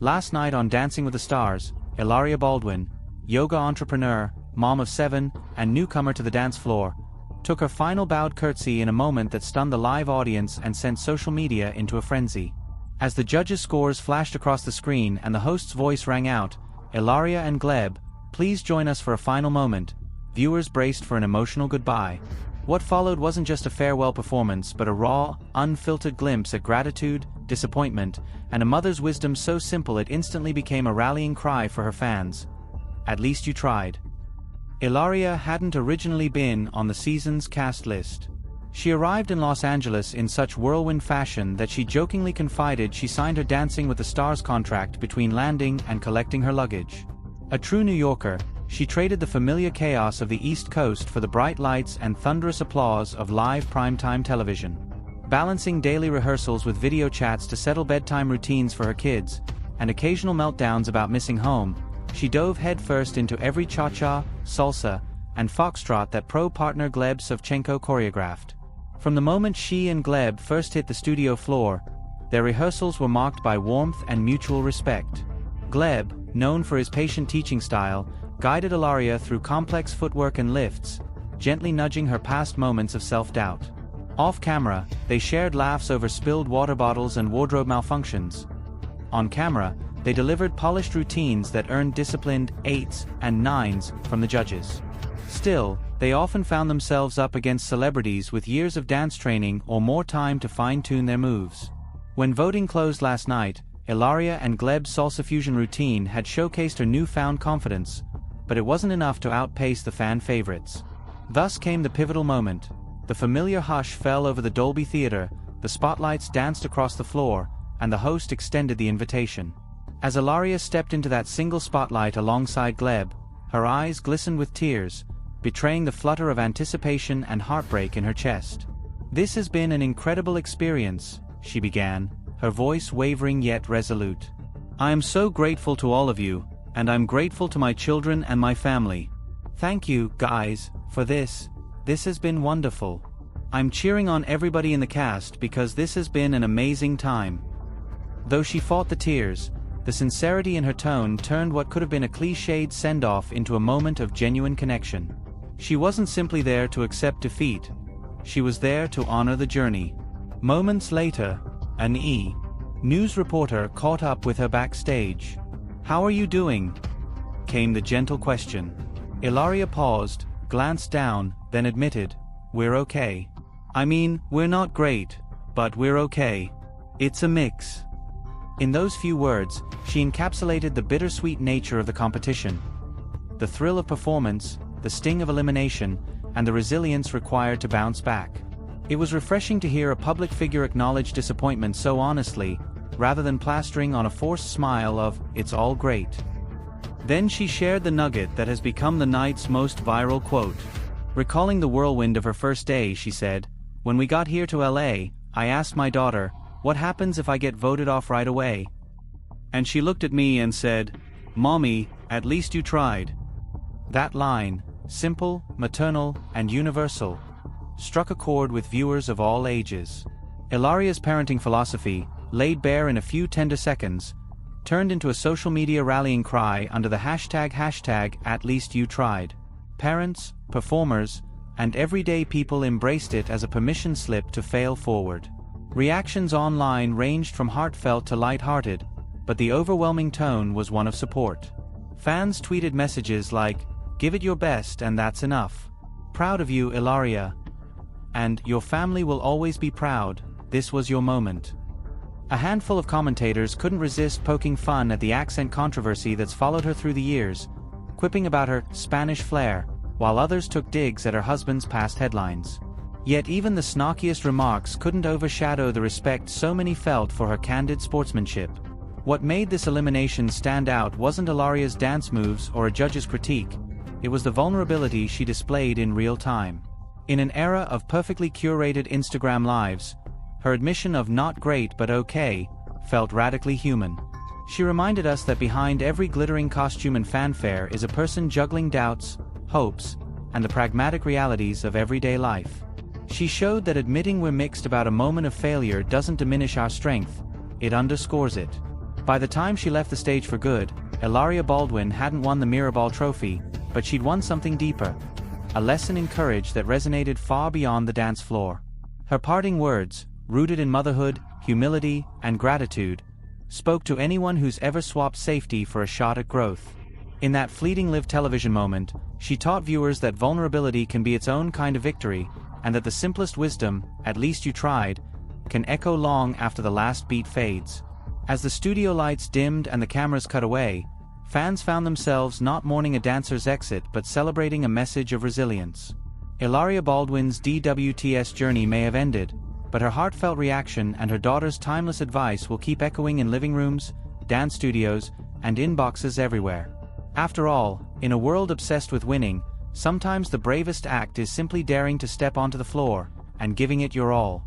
Last night on Dancing with the Stars, Hilaria Baldwin, yoga entrepreneur, mom of 7, and newcomer to the dance floor, took her final bowed curtsy in a moment that stunned the live audience and sent social media into a frenzy. As the judges' scores flashed across the screen and the host's voice rang out, "Hilaria and Gleb, please join us for a final moment," viewers braced for an emotional goodbye. What followed wasn't just a farewell performance but a raw, unfiltered glimpse at gratitude, disappointment, and a mother's wisdom so simple it instantly became a rallying cry for her fans. At least you tried. Hilaria hadn't originally been on the season's cast list. She arrived in Los Angeles in such whirlwind fashion that she jokingly confided she signed her Dancing with the Stars contract between landing and collecting her luggage. A true New Yorker, she traded the familiar chaos of the East Coast for the bright lights and thunderous applause of live primetime television. Balancing daily rehearsals with video chats to settle bedtime routines for her kids, and occasional meltdowns about missing home, she dove headfirst into every cha-cha, salsa, and foxtrot that pro-partner Gleb Savchenko choreographed. From the moment she and Gleb first hit the studio floor, their rehearsals were marked by warmth and mutual respect. Gleb, known for his patient teaching style, guided Hilaria through complex footwork and lifts, gently nudging her past moments of self-doubt. Off-camera, they shared laughs over spilled water bottles and wardrobe malfunctions. On camera, they delivered polished routines that earned disciplined 8s and 9s from the judges. Still, they often found themselves up against celebrities with years of dance training or more time to fine-tune their moves. When voting closed last night, Hilaria and Gleb's salsa fusion routine had showcased her newfound confidence, but it wasn't enough to outpace the fan favorites. Thus came the pivotal moment. The familiar hush fell over the Dolby Theater, the spotlights danced across the floor, and the host extended the invitation. As Hilaria stepped into that single spotlight alongside Gleb, her eyes glistened with tears, betraying the flutter of anticipation and heartbreak in her chest. "This has been an incredible experience," she began, her voice wavering yet resolute. "I am so grateful to all of you, and I'm grateful to my children and my family. Thank you, guys, for this. This has been wonderful. I'm cheering on everybody in the cast because this has been an amazing time." Though she fought the tears, the sincerity in her tone turned what could have been a cliched send-off into a moment of genuine connection. She wasn't simply there to accept defeat. She was there to honor the journey. Moments later, an E! News reporter caught up with her backstage. "How are you doing?" came the gentle question. Hilaria paused, glanced down, then admitted, "We're okay. I mean, we're not great, but we're okay. It's a mix." In those few words, she encapsulated the bittersweet nature of the competition. The thrill of performance, the sting of elimination, and the resilience required to bounce back. It was refreshing to hear a public figure acknowledge disappointment so honestly, rather than plastering on a forced smile of, "It's all great." Then she shared the nugget that has become the night's most viral quote. Recalling the whirlwind of her first day, she said, "When we got here to LA, I asked my daughter, 'What happens if I get voted off right away?' And she looked at me and said, 'Mommy, at least you tried.'" That line, simple, maternal, and universal, struck a chord with viewers of all ages. Hilaria's parenting philosophy, laid bare in a few tender seconds, turned into a social media rallying cry under the hashtag #AtLeastYouTried. Parents, performers, and everyday people embraced it as a permission slip to fail forward. Reactions online ranged from heartfelt to light-hearted, but the overwhelming tone was one of support. Fans tweeted messages like, "Give it your best and that's enough. Proud of you, Hilaria," and "Your family will always be proud, this was your moment." A handful of commentators couldn't resist poking fun at the accent controversy that's followed her through the years, quipping about her Spanish flair, while others took digs at her husband's past headlines. Yet even the snarkiest remarks couldn't overshadow the respect so many felt for her candid sportsmanship. What made this elimination stand out wasn't Hilaria's dance moves or a judge's critique, it was the vulnerability she displayed in real time. In an era of perfectly curated Instagram lives, her admission of "not great but okay" felt radically human. She reminded us that behind every glittering costume and fanfare is a person juggling doubts, hopes, and the pragmatic realities of everyday life. She showed that admitting we're mixed about a moment of failure doesn't diminish our strength, it underscores it. By the time she left the stage for good, Hilaria Baldwin hadn't won the Mirrorball trophy, but she'd won something deeper. A lesson in courage that resonated far beyond the dance floor. Her parting words, rooted in motherhood, humility, and gratitude, spoke to anyone who's ever swapped safety for a shot at growth. In that fleeting live television moment, she taught viewers that vulnerability can be its own kind of victory, and that the simplest wisdom, "at least you tried," can echo long after the last beat fades. As the studio lights dimmed and the cameras cut away, fans found themselves not mourning a dancer's exit but celebrating a message of resilience. Hilaria Baldwin's DWTS journey may have ended, but her heartfelt reaction and her daughter's timeless advice will keep echoing in living rooms, dance studios, and inboxes everywhere. After all, in a world obsessed with winning, sometimes the bravest act is simply daring to step onto the floor and giving it your all.